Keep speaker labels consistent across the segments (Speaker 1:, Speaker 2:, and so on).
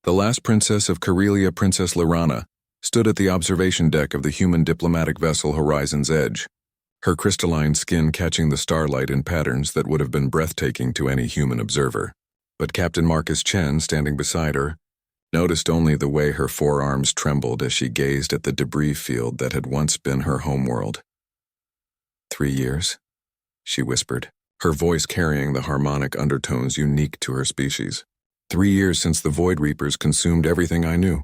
Speaker 1: The last princess of Karelia, Princess Lorana, stood at the observation deck of the human diplomatic vessel Horizon's Edge, her crystalline skin catching the starlight in patterns that would have been breathtaking to any human observer. But Captain Marcus Chen, standing beside her, noticed only the way her forearms trembled as she gazed at the debris field that had once been her homeworld. 3 years, she whispered, her voice carrying the harmonic undertones unique to her species. 3 years since the Void Reapers consumed everything I knew.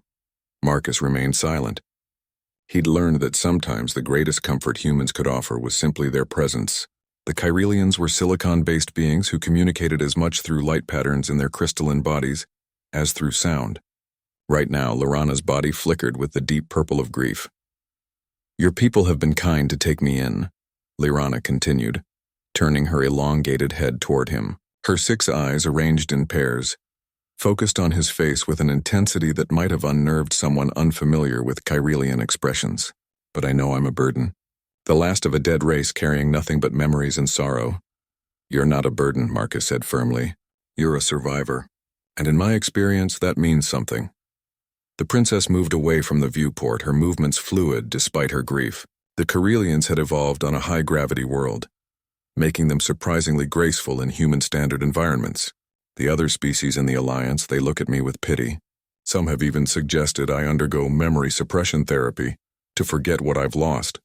Speaker 1: Marcus remained silent. He'd learned that sometimes the greatest comfort humans could offer was simply their presence. The Kyrelians were silicon-based beings who communicated as much through light patterns in their crystalline bodies as through sound. Right now, Lorana's body flickered with the deep purple of grief. "Your people have been kind to take me in," Lorana continued, turning her elongated head toward him, her 6 eyes arranged in pairs, focused on his face with an intensity that might have unnerved someone unfamiliar with Kyrelian expressions. "But I know I'm a burden. The last of a dead race carrying nothing but memories and sorrow." "You're not a burden," Marcus said firmly. "You're a survivor. And in my experience, that means something." The princess moved away from the viewport, her movements fluid despite her grief. The Kyrelians had evolved on a high-gravity world, making them surprisingly graceful in human-standard environments. The other species in the Alliance, they look at me with pity. Some have even suggested I undergo memory suppression therapy to forget what I've lost.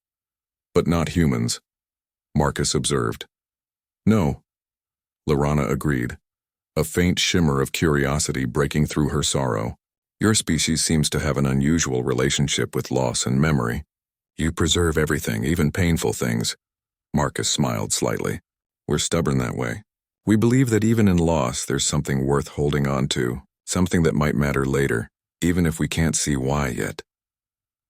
Speaker 1: But not humans, Marcus observed. "No," Lorana agreed, a faint shimmer of curiosity breaking through her sorrow. "Your species seems to have an unusual relationship with loss and memory. You preserve everything, even painful things." Marcus smiled slightly. "We're stubborn that way. We believe that even in loss, there's something worth holding on to, something that might matter later, even if we can't see why yet."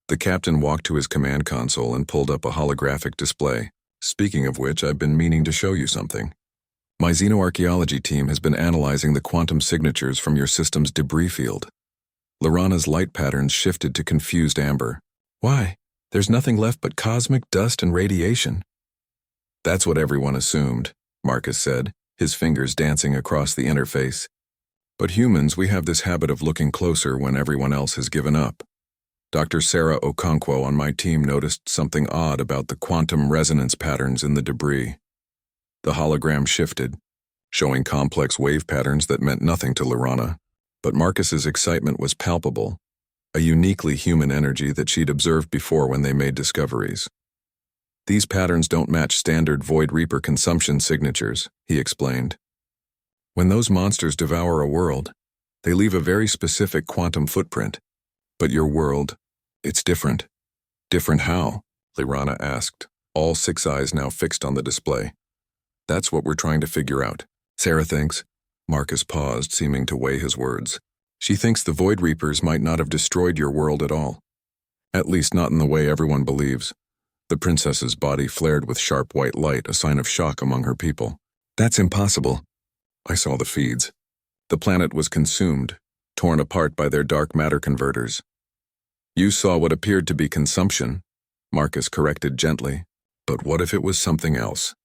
Speaker 1: The captain walked to his command console and pulled up a holographic display. "Speaking of which, I've been meaning to show you something. My xenoarchaeology team has been analyzing the quantum signatures from your system's debris field." Lorana's light patterns shifted to confused amber. "Why? There's nothing left but cosmic dust and radiation." "That's what everyone assumed," Marcus said, his fingers dancing across the interface. "But humans, we have this habit of looking closer when everyone else has given up. Dr. Sarah Okonkwo on my team noticed something odd about the quantum resonance patterns in the debris." The hologram shifted, showing complex wave patterns that meant nothing to Lorana, but Marcus's excitement was palpable, a uniquely human energy that she'd observed before when they made discoveries. "These patterns don't match standard Void Reaper consumption signatures," he explained. "When those monsters devour a world, they leave a very specific quantum footprint. But your world, it's different." "Different how?" Lorana asked, all 6 eyes now fixed on the display. "That's what we're trying to figure out. Sarah thinks," Marcus paused, seeming to weigh his words, "she thinks the Void Reapers might not have destroyed your world at all. At least not in the way everyone believes." The princess's body flared with sharp white light, a sign of shock among her people. "That's impossible." "I saw the feeds. The planet was consumed, torn apart by their dark matter converters." "You saw what appeared to be consumption," Marcus corrected gently. "But what if it was something else?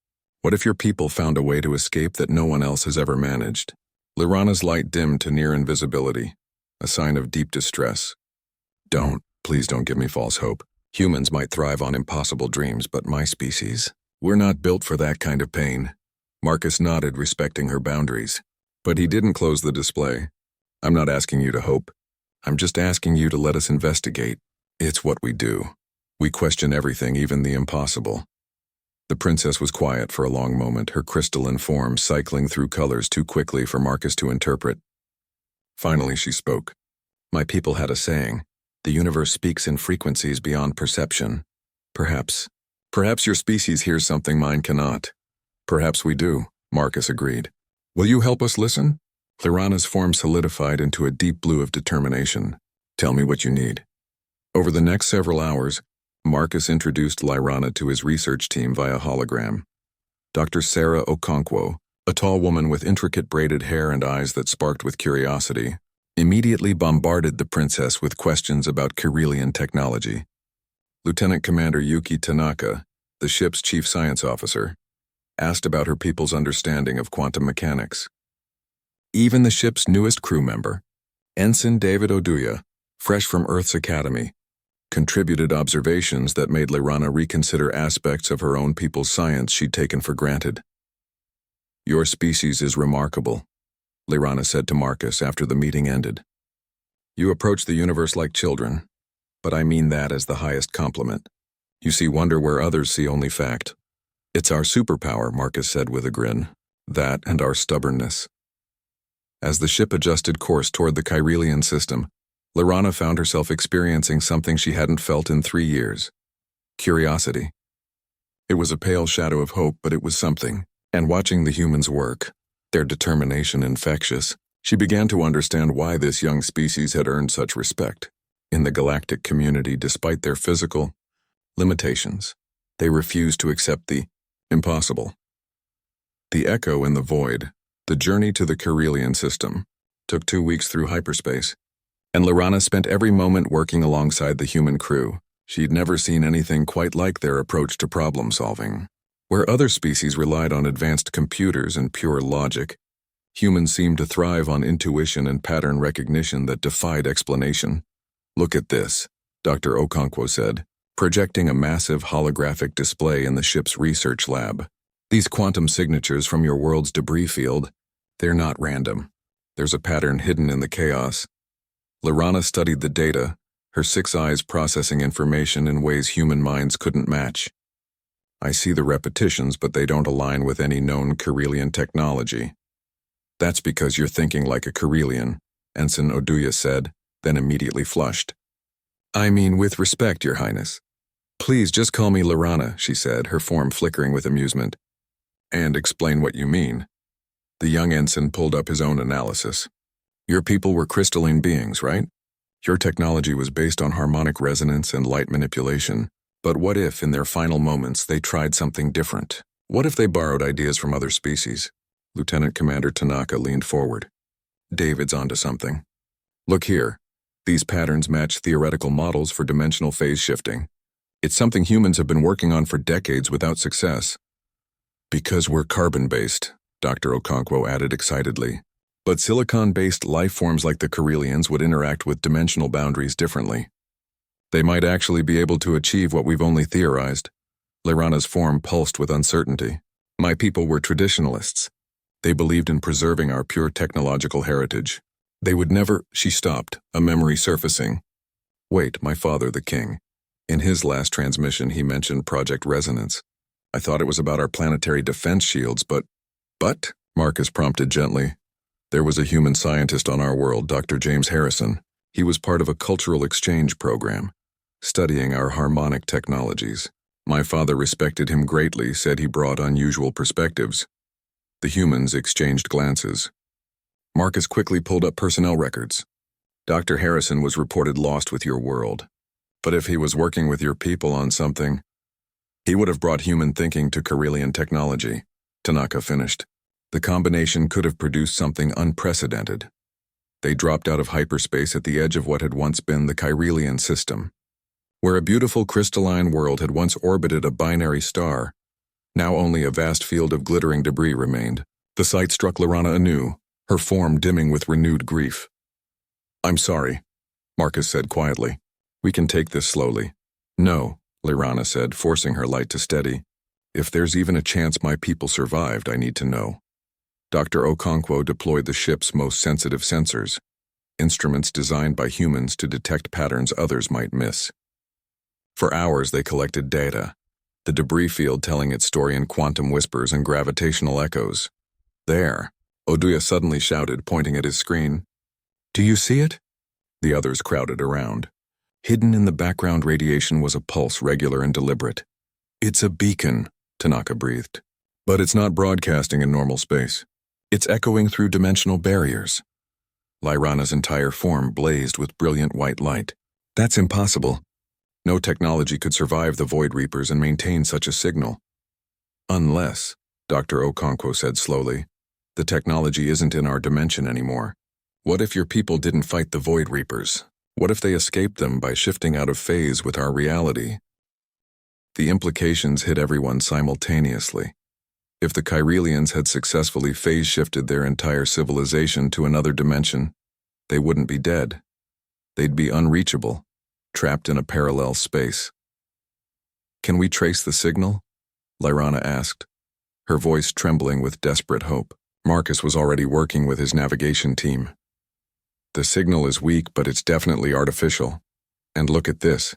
Speaker 1: What if your people found a way to escape that no one else has ever managed?" Lorana's light dimmed to near invisibility, a sign of deep distress. Please don't give me false hope. Humans might thrive on impossible dreams, but my species, we're not built for that kind of pain." Marcus nodded, respecting her boundaries. But he didn't close the display. "I'm not asking you to hope. I'm just asking you to let us investigate. It's what we do. We question everything, even the impossible." The princess was quiet for a long moment, her crystalline form cycling through colors too quickly for Marcus to interpret. Finally she spoke. "My people had a saying. The universe speaks in frequencies beyond perception. Perhaps your species hears something mine cannot." "Perhaps we do," Marcus agreed. "Will you help us listen?" Lorana's form solidified into a deep blue of determination. "Tell me what you need." Over the next several hours, Marcus introduced Lorana to his research team via hologram. Dr. Sarah Okonkwo, a tall woman with intricate braided hair and eyes that sparked with curiosity, immediately bombarded the princess with questions about Kyrelian technology. Lieutenant Commander Yuki Tanaka, the ship's chief science officer, asked about her people's understanding of quantum mechanics. Even the ship's newest crew member, Ensign David Oduya, fresh from Earth's Academy, contributed observations that made Lyrana reconsider aspects of her own people's science she'd taken for granted. "Your species is remarkable," Lyrana said to Marcus after the meeting ended. "You approach the universe like children, but I mean that as the highest compliment. You see wonder where others see only fact. It's our superpower," Marcus said with a grin. "That and our stubbornness." As the ship adjusted course toward the Chirelian system, Lyrana found herself experiencing something she hadn't felt in 3 years. Curiosity. It was a pale shadow of hope, but it was something. And watching the humans work, their determination infectious, she began to understand why this young species had earned such respect. In the galactic community, despite their physical limitations, they refused to accept the impossible. The echo in the void, the journey to the Chirelian system, took 2 weeks through hyperspace, and Lyrana spent every moment working alongside the human crew. She'd never seen anything quite like their approach to problem-solving. Where other species relied on advanced computers and pure logic, humans seemed to thrive on intuition and pattern recognition that defied explanation. "Look at this," Dr. Okonkwo said, projecting a massive holographic display in the ship's research lab. "These quantum signatures from your world's debris field, they're not random. There's a pattern hidden in the chaos." Lyrana studied the data, her 6 eyes processing information in ways human minds couldn't match. "I see the repetitions, but they don't align with any known Chirelian technology." "That's because you're thinking like a Chirelian," Ensign Oduya said, then immediately flushed. "I mean with respect, Your Highness. Please just call me Lyrana," she said, her form flickering with amusement. "And explain what you mean." The young ensign pulled up his own analysis. "Your people were crystalline beings, right? Your technology was based on harmonic resonance and light manipulation. But what if, in their final moments, they tried something different? What if they borrowed ideas from other species?" Lieutenant Commander Tanaka leaned forward. "David's onto something. Look here. These patterns match theoretical models for dimensional phase shifting. It's something humans have been working on for decades without success." "Because we're carbon-based," Dr. Okonkwo added excitedly. "But silicon-based life forms like the Chirelians would interact with dimensional boundaries differently. They might actually be able to achieve what we've only theorized." Lyrana's form pulsed with uncertainty. "My people were traditionalists. They believed in preserving our pure technological heritage. They would never—" She stopped, a memory surfacing. "Wait, my father, the king. In his last transmission, he mentioned Project Resonance. I thought it was about our planetary defense shields, but—" "But?" Marcus prompted gently. "There was a human scientist on our world, Dr. James Harrison. He was part of a cultural exchange program, studying our harmonic technologies. My father respected him greatly, said he brought unusual perspectives." The humans exchanged glances. Marcus quickly pulled up personnel records. "Dr. Harrison was reported lost with your world. But if he was working with your people on something, he would have brought human thinking to Chirelian technology," Tanaka finished. "The combination could have produced something unprecedented." They dropped out of hyperspace at the edge of what had once been the Chirelian system. Where a beautiful crystalline world had once orbited a binary star, now only a vast field of glittering debris remained. The sight struck Lyrana anew, her form dimming with renewed grief. "I'm sorry," Marcus said quietly. "We can take this slowly." "No," Lyrana said, forcing her light to steady. "If there's even a chance my people survived, I need to know." Dr. Okonkwo deployed the ship's most sensitive sensors, instruments designed by humans to detect patterns others might miss. For hours they collected data, the debris field telling its story in quantum whispers and gravitational echoes. "There," Oduya suddenly shouted, pointing at his screen. "Do you see it?" The others crowded around. Hidden in the background radiation was a pulse, regular and deliberate. "It's a beacon," Tanaka breathed. "But it's not broadcasting in normal space. It's echoing through dimensional barriers." Lyrana's entire form blazed with brilliant white light. "That's impossible. No technology could survive the Void Reapers and maintain such a signal." "Unless," Dr. Okonkwo said slowly, "the technology isn't in our dimension anymore. What if your people didn't fight the Void Reapers? What if they escaped them by shifting out of phase with our reality?" The implications hit everyone simultaneously. If the Chirelians had successfully phase-shifted their entire civilization to another dimension, They wouldn't be dead. They'd be unreachable, trapped in a parallel space. "Can we trace the signal?" Lyrana asked, her voice trembling with desperate hope. Marcus was already working with his navigation team. "The signal is weak, but it's definitely artificial. And look at this.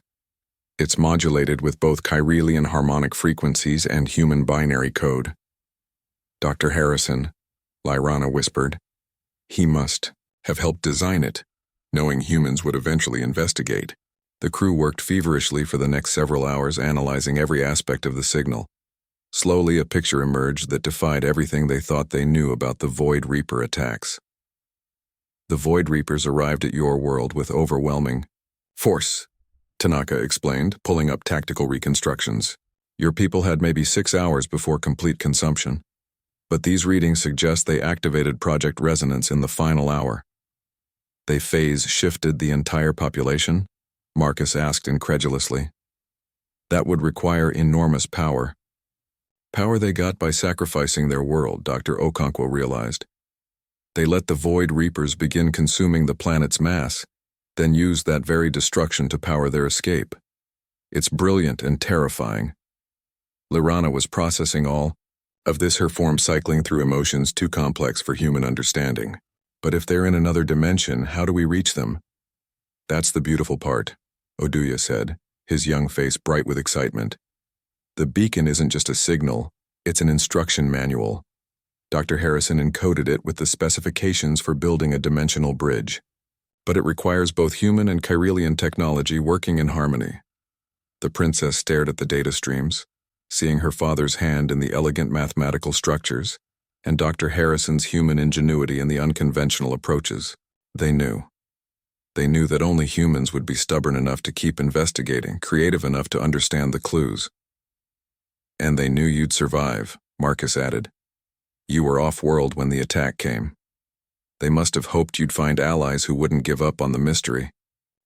Speaker 1: It's modulated with both Kyrelian harmonic frequencies and human binary code." "Dr. Harrison," Lyrana whispered. "He must have helped design it, knowing humans would eventually investigate." The crew worked feverishly for the next several hours, analyzing every aspect of the signal. Slowly, a picture emerged that defied everything they thought they knew about the Void Reaper attacks. "The Void Reapers arrived at your world with overwhelming force," Tanaka explained, pulling up tactical reconstructions. "Your people had maybe 6 hours before complete consumption, but these readings suggest they activated Project Resonance in the final hour." "They phase-shifted the entire population?" Marcus asked incredulously. "That would require enormous power." "Power they got by sacrificing their world," Dr. Okonkwo realized. "They let the Void Reapers begin consuming the planet's mass, then used that very destruction to power their escape. It's brilliant and terrifying." Lyrana was processing all of this, her form cycling through emotions too complex for human understanding. "But if they're in another dimension, how do we reach them?" "That's the beautiful part," Oduya said, his young face bright with excitement. "The beacon isn't just a signal, it's an instruction manual. Dr. Harrison encoded it with the specifications for building a dimensional bridge. But it requires both human and Kyrelian technology working in harmony." The princess stared at the data streams, seeing her father's hand in the elegant mathematical structures, and Dr. Harrison's human ingenuity in the unconventional approaches. They knew. They knew that only humans would be stubborn enough to keep investigating, creative enough to understand the clues. "And they knew you'd survive," Marcus added. "You were off-world when the attack came. They must have hoped you'd find allies who wouldn't give up on the mystery."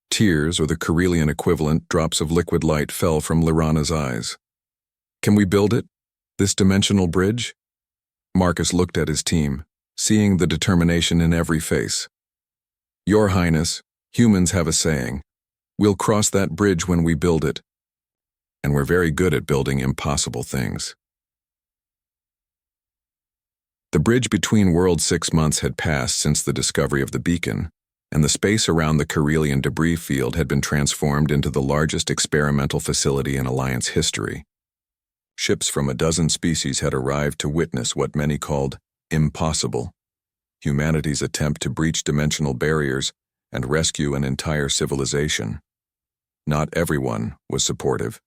Speaker 1: Tears, or the Kyrelian equivalent, drops of liquid light, fell from Lyrana's eyes. "Can we build it? This dimensional bridge?" Marcus looked at his team, seeing the determination in every face. "Your Highness, humans have a saying. We'll cross that bridge when we build it. And we're very good at building impossible things." The bridge between worlds 6 months had passed since the discovery of the beacon, and the space around the Kyrelian debris field had been transformed into the largest experimental facility in Alliance history. Ships from a dozen species had arrived to witness what many called impossible: humanity's attempt to breach dimensional barriers and rescue an entire civilization. Not everyone was supportive.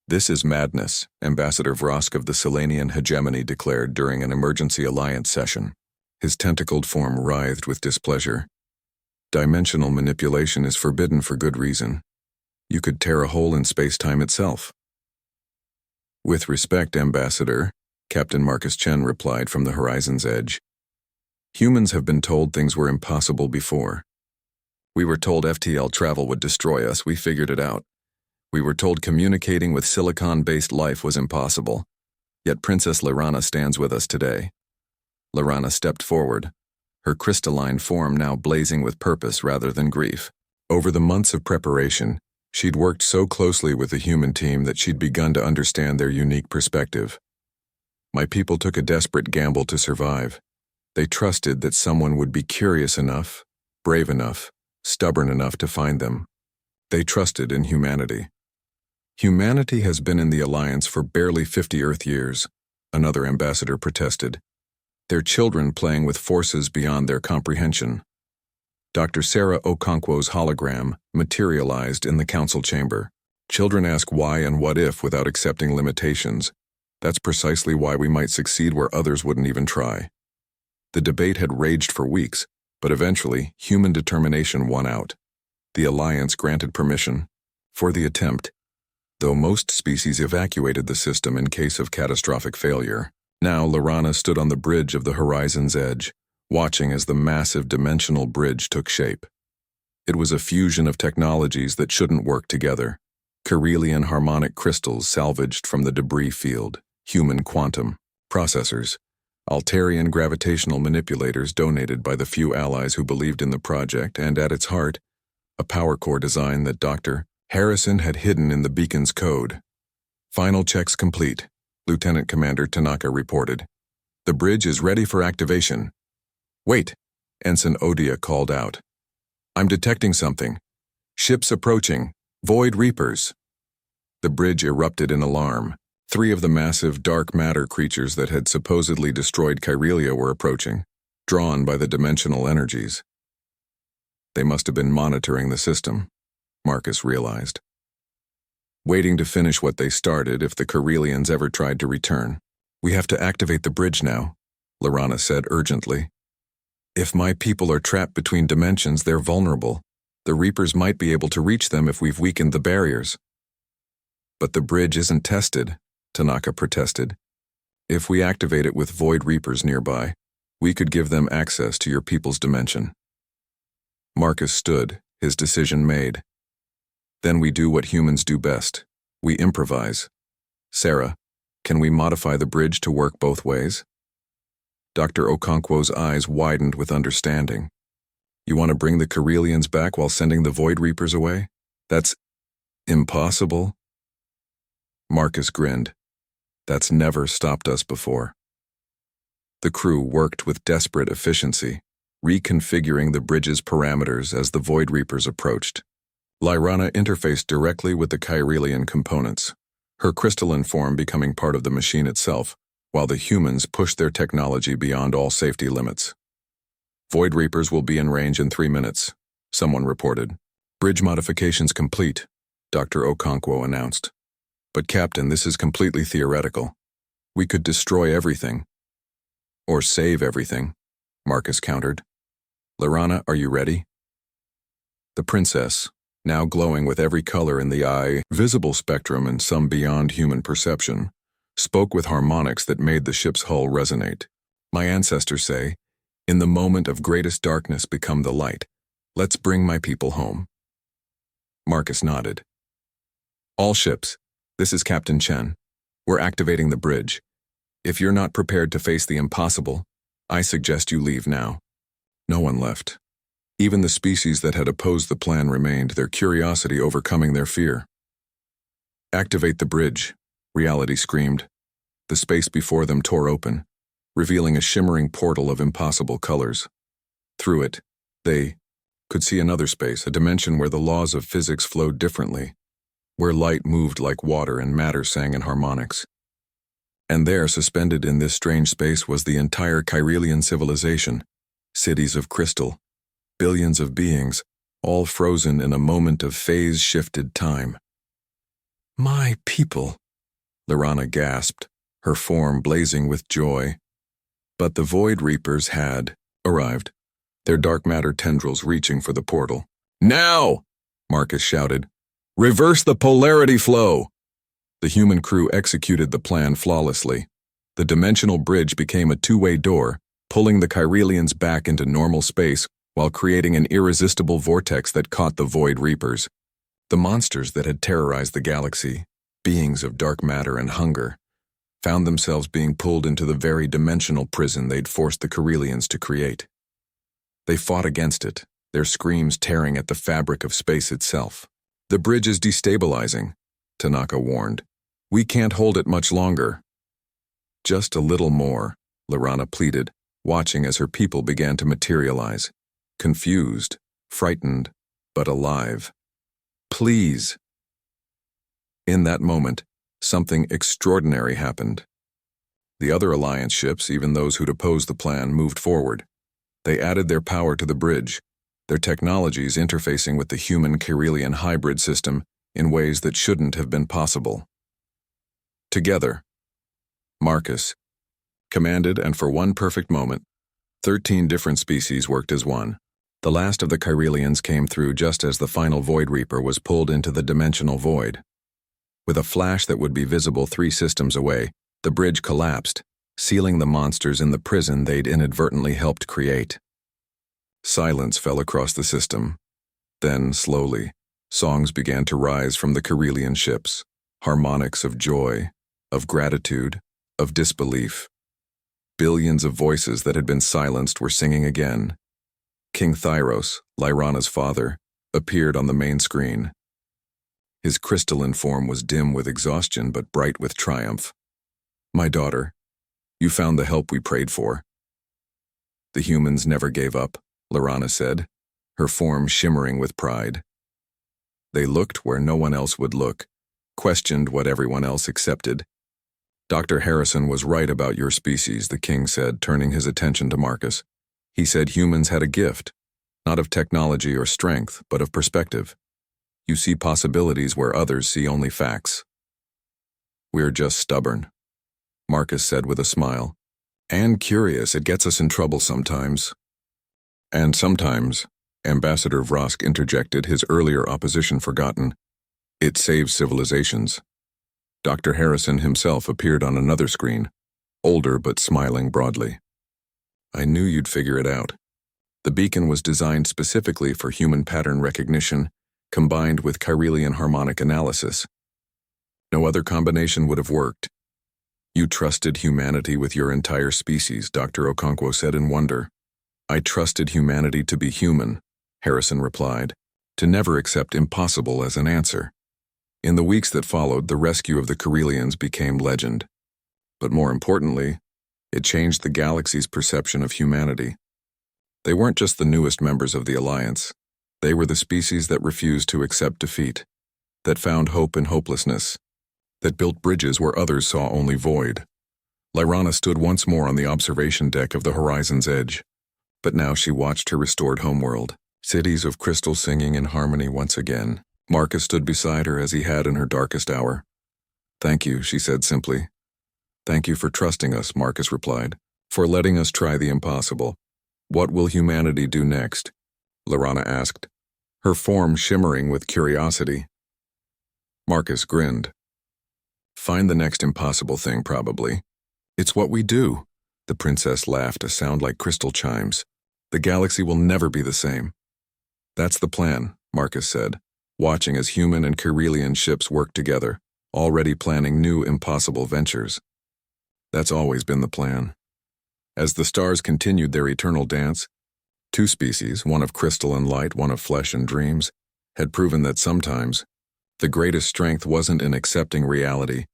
Speaker 1: "This is madness," Ambassador Vrosk of the Selenian hegemony declared during an emergency alliance session. His tentacled form writhed with displeasure. "Dimensional manipulation is forbidden for good reason. You could tear a hole in space-time itself." "With respect, Ambassador," Captain Marcus Chen replied from the horizon's edge. "Humans have been told things were impossible before. We were told FTL travel would destroy us. We figured it out. We were told communicating with silicon-based life was impossible. Yet Princess Lyrana stands with us today." Lyrana stepped forward, her crystalline form now blazing with purpose rather than grief. Over the months of preparation, she'd worked so closely with the human team that she'd begun to understand their unique perspective. "My people took a desperate gamble to survive. They trusted that someone would be curious enough, brave enough, stubborn enough to find them. They trusted in humanity. Humanity has been in the Alliance for barely 50 Earth years," another ambassador protested. "Their children playing with forces beyond their comprehension." Dr. Sarah Okonkwo's hologram materialized in the council chamber. "Children ask why and what if without accepting limitations. That's precisely why we might succeed where others wouldn't even try." The debate had raged for weeks, but eventually human determination won out. The Alliance granted permission for the attempt, though most species evacuated the system in case of catastrophic failure. Now Lyrana stood on the bridge of the horizon's edge, watching as the massive dimensional bridge took shape. It was a fusion of technologies that shouldn't work together. Kyrelian harmonic crystals salvaged from the debris field, human quantum processors, Altarian gravitational manipulators donated by the few allies who believed in the project, and at its heart, a power core design that Dr. Harrison had hidden in the beacon's code. Final checks complete, Lieutenant Commander Tanaka reported. The bridge is ready for activation. Wait, Ensign Odia called out. I'm detecting something. Ships approaching. Void Reapers. The bridge erupted in alarm. 3 of the massive dark matter creatures that had supposedly destroyed Kyrelia were approaching, drawn by the dimensional energies. They must have been monitoring the system, Marcus realized. Waiting to finish what they started if the Kyrelians ever tried to return. We have to activate the bridge now, Lorana said urgently. If my people are trapped between dimensions, they're vulnerable. The Reapers might be able to reach them if we've weakened the barriers. But the bridge isn't tested, Tanaka protested. If we activate it with Void Reapers nearby, we could give them access to your people's dimension. Marcus stood, his decision made. Then we do what humans do best. We improvise. Sarah, can we modify the bridge to work both ways? Dr. Okonkwo's eyes widened with understanding. You want to bring the Kyrelians back while sending the Void Reapers away? That's impossible? Marcus grinned. That's never stopped us before. The crew worked with desperate efficiency, reconfiguring the bridge's parameters as the Void Reapers approached. Lyrana interfaced directly with the Kyrelian components, her crystalline form becoming part of the machine itself, while the humans pushed their technology beyond all safety limits. Void Reapers will be in range in 3 minutes, someone reported. Bridge modifications complete, Dr. Okonkwo announced. But Captain, this is completely theoretical. We could destroy everything. Or save everything, Marcus countered. Lyrana, are you ready? The princess, now glowing with every color in the eye, visible spectrum and some beyond human perception, spoke with harmonics that made the ship's hull resonate. My ancestors say, in the moment of greatest darkness become the light. Let's bring my people home. Marcus nodded. All ships, this is Captain Chen. We're activating the bridge. If you're not prepared to face the impossible, I suggest you leave now. No one left. Even the species that had opposed the plan remained, their curiosity overcoming their fear. Activate the bridge, reality screamed. The space before them tore open, revealing a shimmering portal of impossible colors. Through it, they could see another space, a dimension where the laws of physics flowed differently, where light moved like water and matter sang in harmonics. And there, suspended in this strange space, was the entire Kyrelian civilization, cities of crystal, billions of beings, all frozen in a moment of phase-shifted time. My people, Lyrana gasped, her form blazing with joy. But the Void Reapers had arrived, their dark matter tendrils reaching for the portal. Now! Marcus shouted. Reverse the polarity flow! The human crew executed the plan flawlessly. The dimensional bridge became a two-way door, pulling the Kyrelians back into normal space while creating an irresistible vortex that caught the Void Reapers. The monsters that had terrorized the galaxy, beings of dark matter and hunger, found themselves being pulled into the very dimensional prison they'd forced the Kyrelians to create. They fought against it, their screams tearing at the fabric of space itself. The bridge is destabilizing, Tanaka warned. We can't hold it much longer. Just a little more, Lyrana pleaded, watching as her people began to materialize. Confused, frightened, but alive. Please. In that moment, something extraordinary happened. The other Alliance ships, even those who'd opposed the plan, moved forward. They added their power to the bridge, their technologies interfacing with the human-Kyrelian hybrid system in ways that shouldn't have been possible. Together, Marcus commanded, and for one perfect moment, 13 different species worked as one. The last of the Kyrelians came through just as the final Void Reaper was pulled into the dimensional void. With a flash that would be visible 3 systems away, the bridge collapsed, sealing the monsters in the prison they'd inadvertently helped create. Silence fell across the system. Then, slowly, songs began to rise from the Kyrelian ships, harmonics of joy, of gratitude, of disbelief. Billions of voices that had been silenced were singing again. King Thyros, Lyrana's father, appeared on the main screen. His crystalline form was dim with exhaustion but bright with triumph. "My daughter, you found the help we prayed for." "The humans never gave up," Lyrana said, her form shimmering with pride. "They looked where no one else would look, questioned what everyone else accepted." "Dr. Harrison was right about your species," the king said, turning his attention to Marcus. "He said humans had a gift, not of technology or strength, but of perspective. You see possibilities where others see only facts." "We're just stubborn," Marcus said with a smile. "And curious. It gets us in trouble sometimes." "And sometimes," Ambassador Vrosk interjected, his earlier opposition forgotten, "it saves civilizations." Dr. Harrison himself appeared on another screen, older but smiling broadly. "I knew you'd figure it out. The beacon was designed specifically for human pattern recognition, combined with Chirelian harmonic analysis. No other combination would have worked." "You trusted humanity with your entire species," Dr. Okonkwo said in wonder. "I trusted humanity to be human," Harrison replied, "to never accept impossible as an answer." In the weeks that followed, the rescue of the Chirelians became legend. But more importantly, it changed the galaxy's perception of humanity. They weren't just the newest members of the Alliance. They were the species that refused to accept defeat, that found hope in hopelessness, that built bridges where others saw only void. Lyrana stood once more on the observation deck of the horizon's edge, but now she watched her restored homeworld, cities of crystal singing in harmony once again. Marcus stood beside her as he had in her darkest hour. "Thank you," she said simply. "Thank you for trusting us," Marcus replied, "for letting us try the impossible." "What will humanity do next?" Lyrana asked, her form shimmering with curiosity. Marcus grinned. "Find the next impossible thing, probably. It's what we do." The princess laughed, a sound like crystal chimes. "The galaxy will never be the same." "That's the plan," Marcus said, watching as human and Chirelian ships worked together, already planning new impossible ventures. "That's always been the plan." As the stars continued their eternal dance, two species, one of crystal and light, one of flesh and dreams, had proven that sometimes the greatest strength wasn't in accepting reality,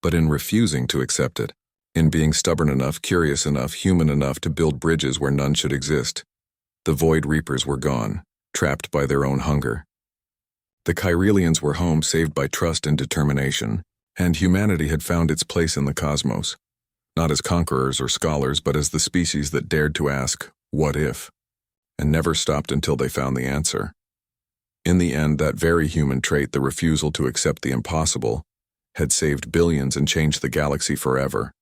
Speaker 1: but in refusing to accept it, in being stubborn enough, curious enough, human enough to build bridges where none should exist. The Void Reapers were gone, trapped by their own hunger. The Chirelians were home, saved by trust and determination, and humanity had found its place in the cosmos, not as conquerors or scholars, but as the species that dared to ask, "What if?" and never stopped until they found the answer. In the end, that very human trait, the refusal to accept the impossible, had saved billions and changed the galaxy forever.